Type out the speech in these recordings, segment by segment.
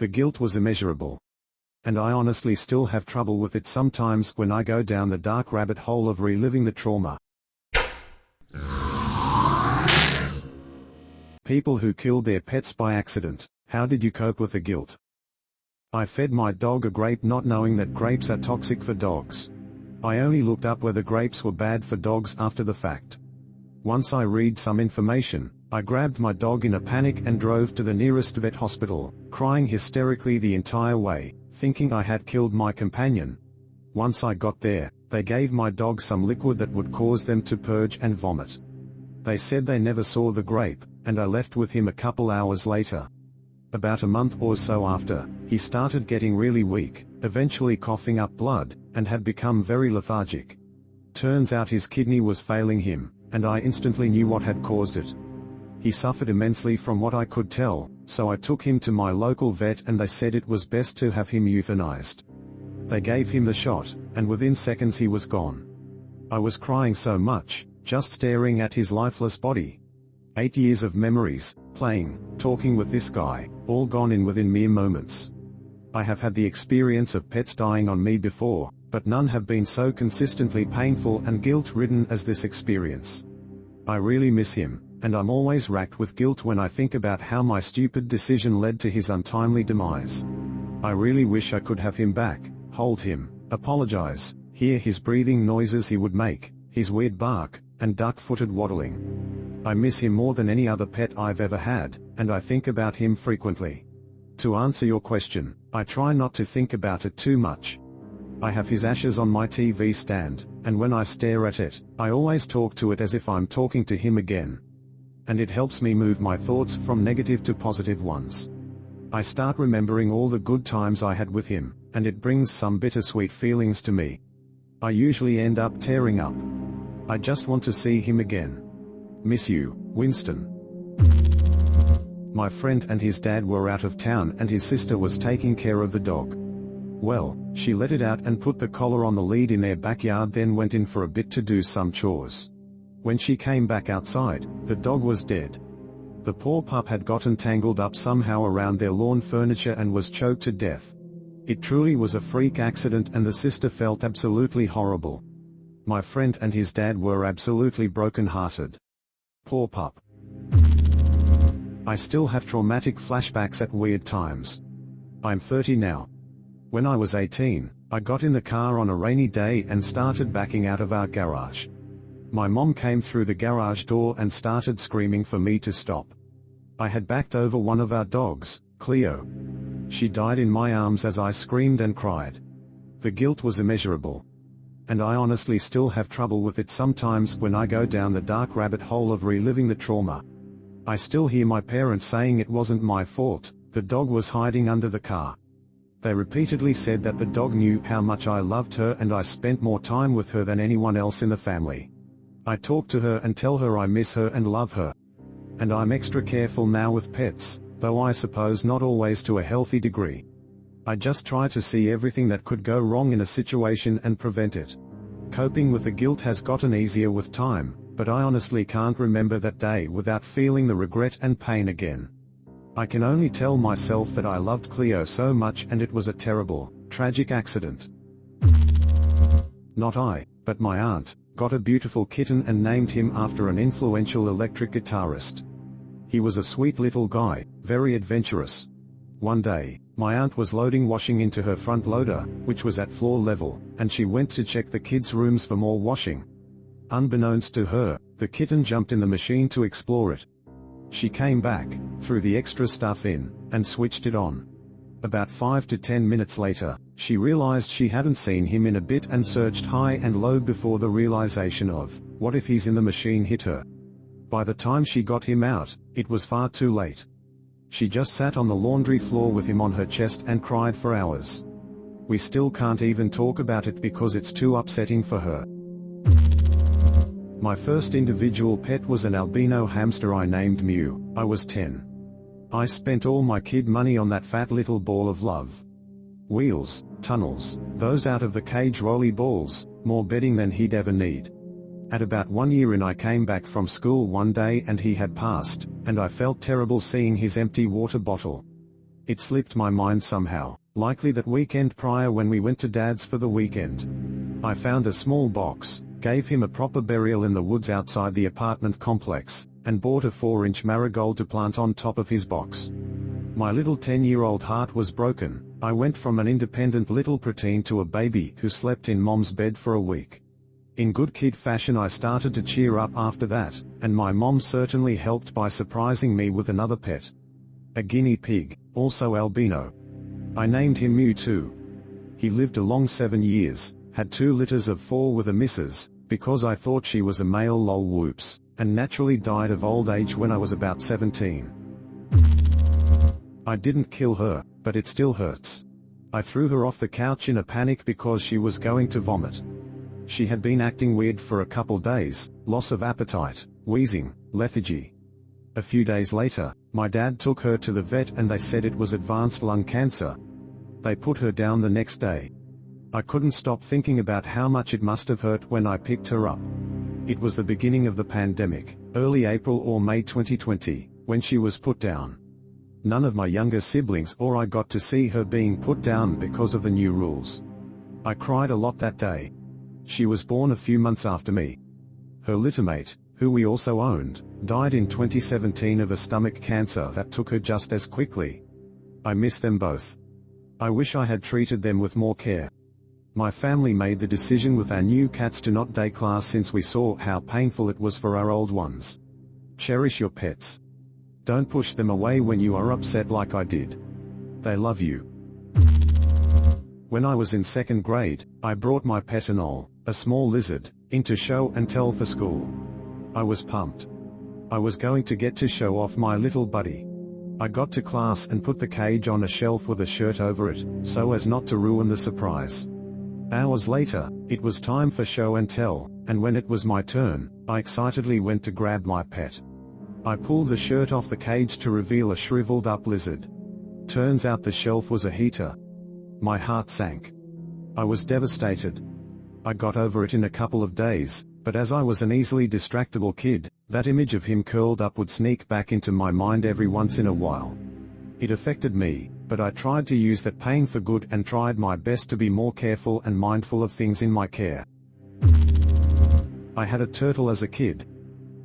The guilt was immeasurable. And I honestly still have trouble with it sometimes when I go down the dark rabbit hole of reliving the trauma. People who killed their pets by accident, how did you cope with the guilt? I fed my dog a grape not knowing that grapes are toxic for dogs. I only looked up whether grapes were bad for dogs after the fact. Once I read some information, I grabbed my dog in a panic and drove to the nearest vet hospital, crying hysterically the entire way, thinking I had killed my companion. Once I got there, they gave my dog some liquid that would cause them to purge and vomit. They said they never saw the grape, and I left with him a couple hours later. About a month or so after, he started getting really weak, eventually coughing up blood, and had become very lethargic. Turns out his kidney was failing him, and I instantly knew what had caused it. He suffered immensely from what I could tell, so I took him to my local vet and they said it was best to have him euthanized. They gave him the shot, and within seconds he was gone. I was crying so much, just staring at his lifeless body. 8 years of memories, playing, talking with this guy, all gone in within mere moments. I have had the experience of pets dying on me before, but none have been so consistently painful and guilt-ridden as this experience. I really miss him, and I'm always racked with guilt when I think about how my stupid decision led to his untimely demise. I really wish I could have him back, hold him, apologize, hear his breathing noises he would make, his weird bark, and duck-footed waddling. I miss him more than any other pet I've ever had, and I think about him frequently. To answer your question, I try not to think about it too much. I have his ashes on my TV stand, and when I stare at it, I always talk to it as if I'm talking to him again. And it helps me move my thoughts from negative to positive ones. I start remembering all the good times I had with him, and it brings some bittersweet feelings to me. I usually end up tearing up. I just want to see him again. Miss you, Winston. My friend and his dad were out of town and his sister was taking care of the dog. Well, she let it out and put the collar on the lead in their backyard, then went in for a bit to do some chores. When she came back outside, the dog was dead. The poor pup had gotten tangled up somehow around their lawn furniture and was choked to death. It truly was a freak accident and the sister felt absolutely horrible. My friend and his dad were absolutely broken-hearted. Poor pup. I still have traumatic flashbacks at weird times. I'm 30 now. When I was 18, I got in the car on a rainy day and started backing out of our garage. My mom came through the garage door and started screaming for me to stop. I had backed over one of our dogs, Cleo. She died in my arms as I screamed and cried. The guilt was immeasurable. And I honestly still have trouble with it sometimes when I go down the dark rabbit hole of reliving the trauma. I still hear my parents saying it wasn't my fault, the dog was hiding under the car. They repeatedly said that the dog knew how much I loved her and I spent more time with her than anyone else in the family. I talk to her and tell her I miss her and love her. And I'm extra careful now with pets, though I suppose not always to a healthy degree. I just try to see everything that could go wrong in a situation and prevent it. Coping with the guilt has gotten easier with time, but I honestly can't remember that day without feeling the regret and pain again. I can only tell myself that I loved Cleo so much and it was a terrible, tragic accident. Not I, but my aunt, got a beautiful kitten and named him after an influential electric guitarist. He was a sweet little guy, very adventurous. One day, my aunt was loading washing into her front loader, which was at floor level, and she went to check the kids' rooms for more washing. Unbeknownst to her, the kitten jumped in the machine to explore it. She came back, threw the extra stuff in, and switched it on. About 5 to 10 minutes later, she realized she hadn't seen him in a bit and searched high and low before the realization of, what if he's in the machine hit her. By the time she got him out, it was far too late. She just sat on the laundry floor with him on her chest and cried for hours. We still can't even talk about it because it's too upsetting for her. My first individual pet was an albino hamster I named Mew. I was 10. I spent all my kid money on that fat little ball of love. Wheels, tunnels, those out of the cage rolly balls, more bedding than he'd ever need. At about 1 year in I came back from school one day and he had passed, and I felt terrible seeing his empty water bottle. It slipped my mind somehow, likely that weekend prior when we went to Dad's for the weekend. I found a small box, gave him a proper burial in the woods outside the apartment complex, and bought a 4-inch marigold to plant on top of his box. My little 10-year-old heart was broken. I went from an independent little preteen to a baby who slept in mom's bed for a week. In good kid fashion I started to cheer up after that, and my mom certainly helped by surprising me with another pet. A guinea pig, also albino. I named him Mew too. He lived a long 7 years, had 2 litters of 4 with a missus, because I thought she was a male lol whoops, and naturally died of old age when I was about 17. I didn't kill her, but it still hurts. I threw her off the couch in a panic because she was going to vomit. She had been acting weird for a couple days, loss of appetite, wheezing, lethargy. A few days later, my dad took her to the vet and they said it was advanced lung cancer. They put her down the next day. I couldn't stop thinking about how much it must have hurt when I picked her up. It was the beginning of the pandemic, early April or May 2020, when she was put down. None of my younger siblings or I got to see her being put down because of the new rules. I cried a lot that day. She was born a few months after me. Her littermate, who we also owned, died in 2017 of a stomach cancer that took her just as quickly. I miss them both. I wish I had treated them with more care. My family made the decision with our new cats to not day class since we saw how painful it was for our old ones. Cherish your pets. Don't push them away when you are upset like I did. They love you. When I was in 2nd grade, I brought my pet Anole, a small lizard, into show and tell for school. I was pumped. I was going to get to show off my little buddy. I got to class and put the cage on a shelf with a shirt over it, so as not to ruin the surprise. Hours later, it was time for show and tell, and when it was my turn, I excitedly went to grab my pet. I pulled the shirt off the cage to reveal a shriveled up lizard. Turns out the shelf was a heater. My heart sank. I was devastated. I got over it in a couple of days, but as I was an easily distractible kid, that image of him curled up would sneak back into my mind every once in a while. It affected me, but I tried to use that pain for good and tried my best to be more careful and mindful of things in my care. I had a turtle as a kid.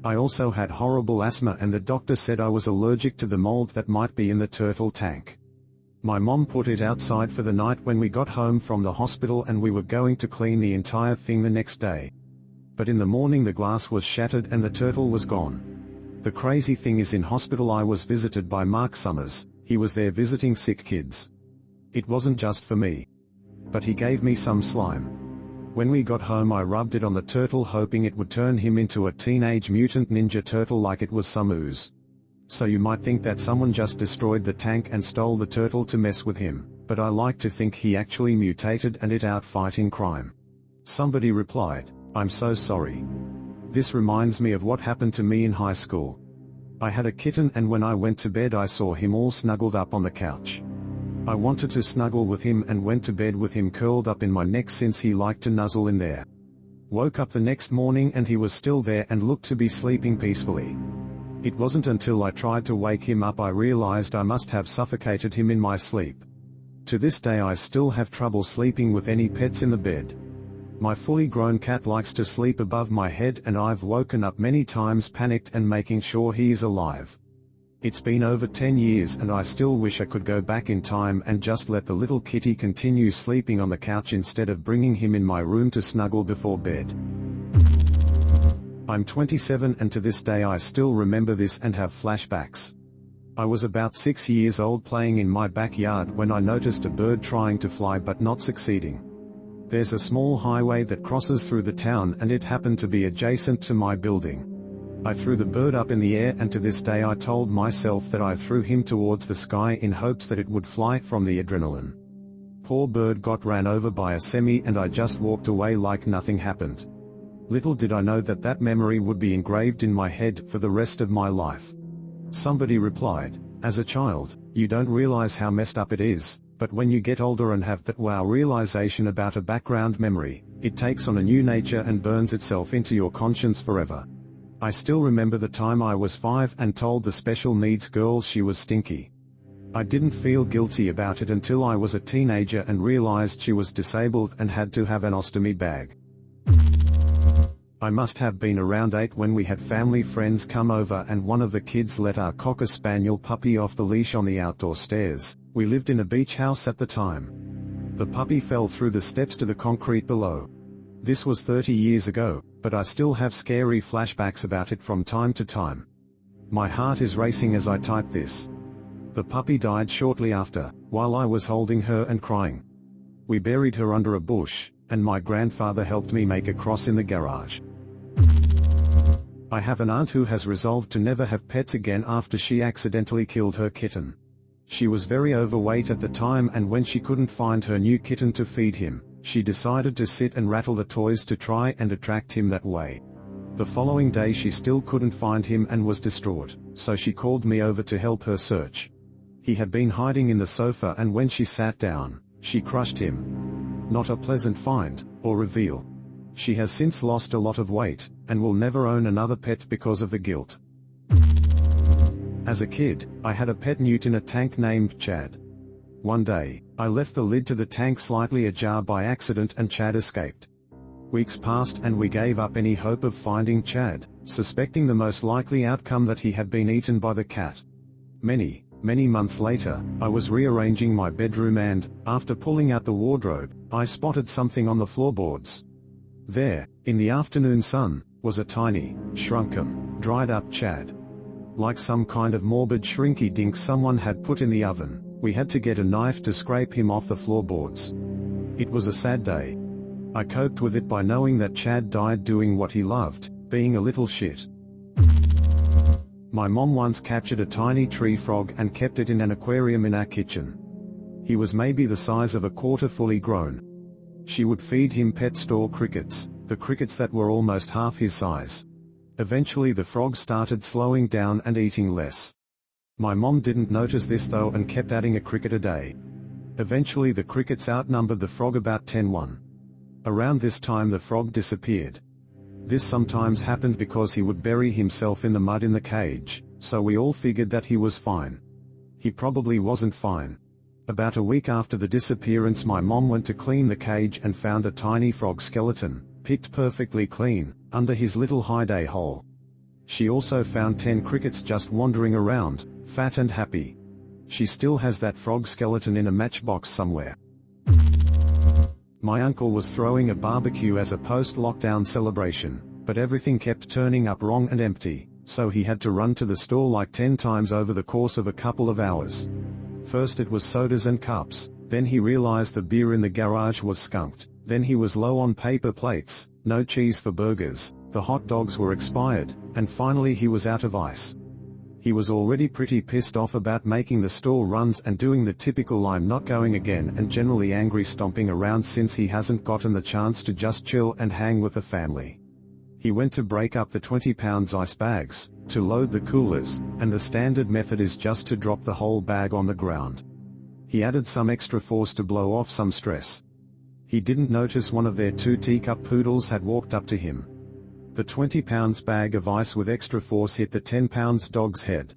I also had horrible asthma and the doctor said I was allergic to the mold that might be in the turtle tank. My mom put it outside for the night when we got home from the hospital and we were going to clean the entire thing the next day. But in the morning the glass was shattered and the turtle was gone. The crazy thing is in hospital I was visited by Mark Summers. He was there visiting sick kids. It wasn't just for me. But he gave me some slime. When we got home I rubbed it on the turtle hoping it would turn him into a teenage mutant ninja turtle like it was some ooze. So you might think that someone just destroyed the tank and stole the turtle to mess with him, but I like to think he actually mutated and it out fighting crime. Somebody replied, "I'm so sorry. This reminds me of what happened to me in high school. I had a kitten and when I went to bed I saw him all snuggled up on the couch. I wanted to snuggle with him and went to bed with him curled up in my neck since he liked to nuzzle in there. Woke up the next morning and he was still there and looked to be sleeping peacefully. It wasn't until I tried to wake him up I realized I must have suffocated him in my sleep. To this day I still have trouble sleeping with any pets in the bed. My fully grown cat likes to sleep above my head and I've woken up many times panicked and making sure he is alive. It's been over 10 years and I still wish I could go back in time and just let the little kitty continue sleeping on the couch instead of bringing him in my room to snuggle before bed." I'm 27 and to this day I still remember this and have flashbacks. I was about 6 years old playing in my backyard when I noticed a bird trying to fly but not succeeding. There's a small highway that crosses through the town and it happened to be adjacent to my building. I threw the bird up in the air and to this day I told myself that I threw him towards the sky in hopes that it would fly from the adrenaline. Poor bird got ran over by a semi and I just walked away like nothing happened. Little did I know that that memory would be engraved in my head for the rest of my life. Somebody replied, "As a child, you don't realize how messed up it is, but when you get older and have that wow realization about a background memory, it takes on a new nature and burns itself into your conscience forever." I still remember the time I was 5 and told the special needs girl she was stinky. I didn't feel guilty about it until I was a teenager and realized she was disabled and had to have an ostomy bag. I must have been around 8 when we had family friends come over and one of the kids let our Cocker Spaniel puppy off the leash on the outdoor stairs. We lived in a beach house at the time. The puppy fell through the steps to the concrete below. This was 30 years ago, but I still have scary flashbacks about it from time to time. My heart is racing as I type this. The puppy died shortly after, while I was holding her and crying. We buried her under a bush, and my grandfather helped me make a cross in the garage. I have an aunt who has resolved to never have pets again after she accidentally killed her kitten. She was very overweight at the time, and when she couldn't find her new kitten to feed him, she decided to sit and rattle the toys to try and attract him that way. The following day she still couldn't find him and was distraught, so she called me over to help her search. He had been hiding in the sofa, and when she sat down, she crushed him. Not a pleasant find, or reveal. She has since lost a lot of weight, and will never own another pet because of the guilt. As a kid, I had a pet newt in a tank named Chad. One day, I left the lid to the tank slightly ajar by accident and Chad escaped. Weeks passed and we gave up any hope of finding Chad, suspecting the most likely outcome that he had been eaten by the cat. Many months later, I was rearranging my bedroom and, after pulling out the wardrobe, I spotted something on the floorboards. There, in the afternoon sun, was a tiny, shrunken, dried up Chad. Like some kind of morbid shrinky dink someone had put in the oven, we had to get a knife to scrape him off the floorboards. It was a sad day. I coped with it by knowing that Chad died doing what he loved, being a little shit. My mom once captured a tiny tree frog and kept it in an aquarium in our kitchen. He was maybe the size of a quarter fully grown. She would feed him pet store crickets, the crickets that were almost half his size. Eventually the frog started slowing down and eating less. My mom didn't notice this though and kept adding a cricket a day. Eventually the crickets outnumbered the frog about 10-1. Around this time the frog disappeared. This sometimes happened because he would bury himself in the mud in the cage, so we all figured that he was fine. He probably wasn't fine. About a week after the disappearance my mom went to clean the cage and found a tiny frog skeleton, picked perfectly clean, under his little hide hole. She also found 10 crickets just wandering around, fat and happy. She still has that frog skeleton in a matchbox somewhere. My uncle was throwing a barbecue as a post-lockdown celebration, but everything kept turning up wrong and empty, so he had to run to the store like 10 times over the course of a couple of hours. First it was sodas and cups, then he realized the beer in the garage was skunked, then he was low on paper plates, no cheese for burgers, the hot dogs were expired, and finally he was out of ice. He was already pretty pissed off about making the store runs and doing the typical I'm not going again and generally angry stomping around since he hasn't gotten the chance to just chill and hang with the family. He went to break up the 20-pound ice bags, to load the coolers, and the standard method is just to drop the whole bag on the ground. He added some extra force to blow off some stress. He didn't notice one of their 2 teacup poodles had walked up to him. The 20-pound bag of ice with extra force hit the 10-pound dog's head.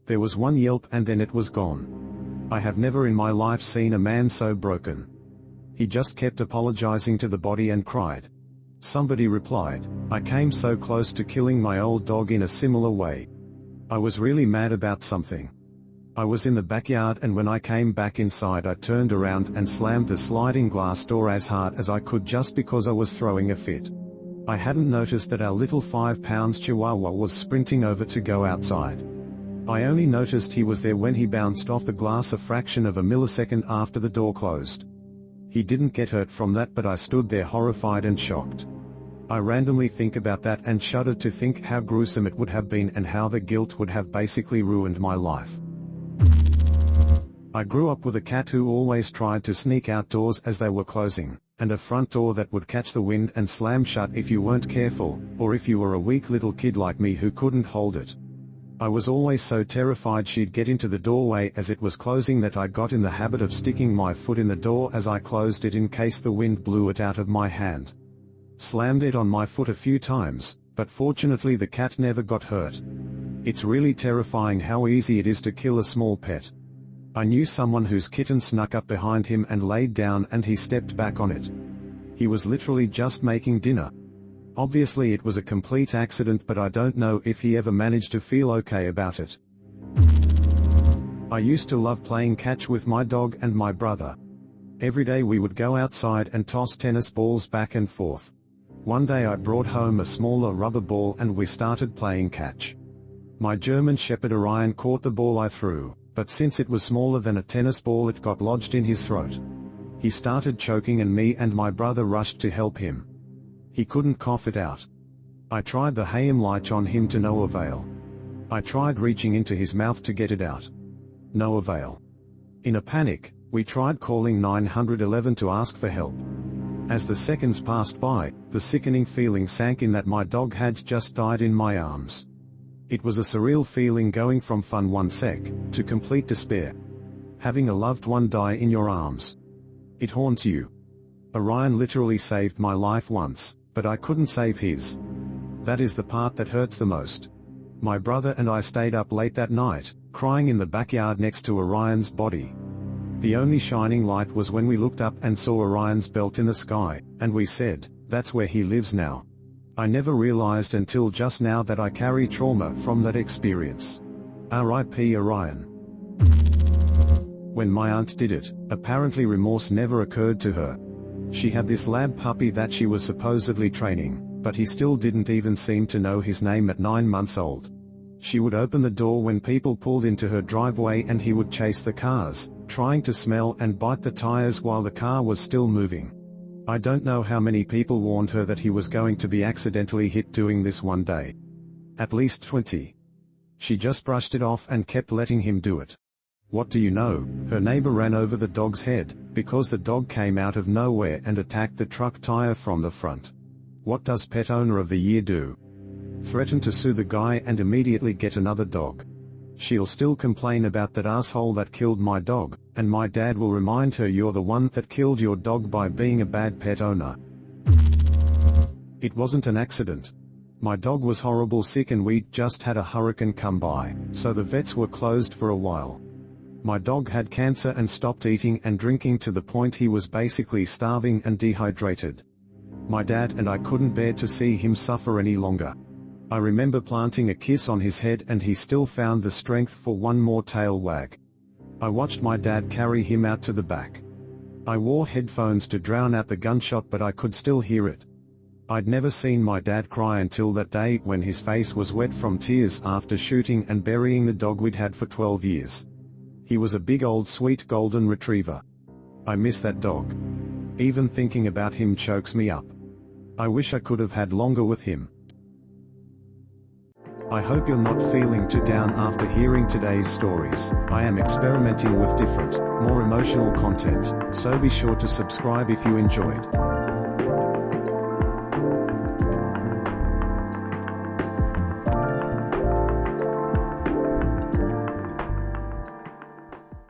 There was one yelp and then it was gone. I have never in my life seen a man so broken. He just kept apologizing to the body and cried. Somebody replied, "I came so close to killing my old dog in a similar way. I was really mad about something. I was in the backyard and when I came back inside I turned around and slammed the sliding glass door as hard as I could just because I was throwing a fit. I hadn't noticed that our little 5-pound chihuahua was sprinting over to go outside. I only noticed he was there when he bounced off the glass a fraction of a millisecond after the door closed. He didn't get hurt from that, but I stood there horrified and shocked. I randomly think about that and shudder to think how gruesome it would have been and how the guilt would have basically ruined my life." I grew up with a cat who always tried to sneak outdoors as they were closing, and a front door that would catch the wind and slam shut if you weren't careful, or if you were a weak little kid like me who couldn't hold it. I was always so terrified she'd get into the doorway as it was closing that I got in the habit of sticking my foot in the door as I closed it in case the wind blew it out of my hand. Slammed it on my foot a few times, but fortunately the cat never got hurt. It's really terrifying how easy it is to kill a small pet. I knew someone whose kitten snuck up behind him and laid down, and he stepped back on it. He was literally just making dinner. Obviously it was a complete accident, but I don't know if he ever managed to feel okay about it. I used to love playing catch with my dog and my brother. Every day we would go outside and toss tennis balls back and forth. One day I brought home a smaller rubber ball and we started playing catch. My German Shepherd Orion caught the ball I threw, but since it was smaller than a tennis ball it got lodged in his throat. He started choking and me and my brother rushed to help him. He couldn't cough it out. I tried the Heimlich on him to no avail. I tried reaching into his mouth to get it out. No avail. In a panic, we tried calling 911 to ask for help. As the seconds passed by, the sickening feeling sank in that my dog had just died in my arms. It was a surreal feeling going from fun 1 sec, to complete despair. Having a loved one die in your arms. It haunts you. Orion literally saved my life once, but I couldn't save his. That is the part that hurts the most. My brother and I stayed up late that night, crying in the backyard next to Orion's body. The only shining light was when we looked up and saw Orion's belt in the sky, and we said, "That's where he lives now." I never realized until just now that I carry trauma from that experience. R.I.P. Orion. When my aunt did it, apparently remorse never occurred to her. She had this lab puppy that she was supposedly training, but he still didn't even seem to know his name at 9 months old. She would open the door when people pulled into her driveway and he would chase the cars, trying to smell and bite the tires while the car was still moving. I don't know how many people warned her that he was going to be accidentally hit doing this one day. At least 20. She just brushed it off and kept letting him do it. What do you know, her neighbor ran over the dog's head, because the dog came out of nowhere and attacked the truck tire from the front. What does Pet Owner of the Year do? Threaten to sue the guy and immediately get another dog. She'll still complain about that asshole that killed my dog, and my dad will remind her, "You're the one that killed your dog by being a bad pet owner." It wasn't an accident. My dog was horrible sick and we'd just had a hurricane come by, so the vets were closed for a while. My dog had cancer and stopped eating and drinking to the point he was basically starving and dehydrated. My dad and I couldn't bear to see him suffer any longer. I remember planting a kiss on his head and he still found the strength for one more tail wag. I watched my dad carry him out to the back. I wore headphones to drown out the gunshot, but I could still hear it. I'd never seen my dad cry until that day when his face was wet from tears after shooting and burying the dog we'd had for 12 years. He was a big old sweet golden retriever. I miss that dog. Even thinking about him chokes me up. I wish I could have had longer with him. I hope you're not feeling too down after hearing today's stories. I am experimenting with different, more emotional content, so be sure to subscribe if you enjoyed.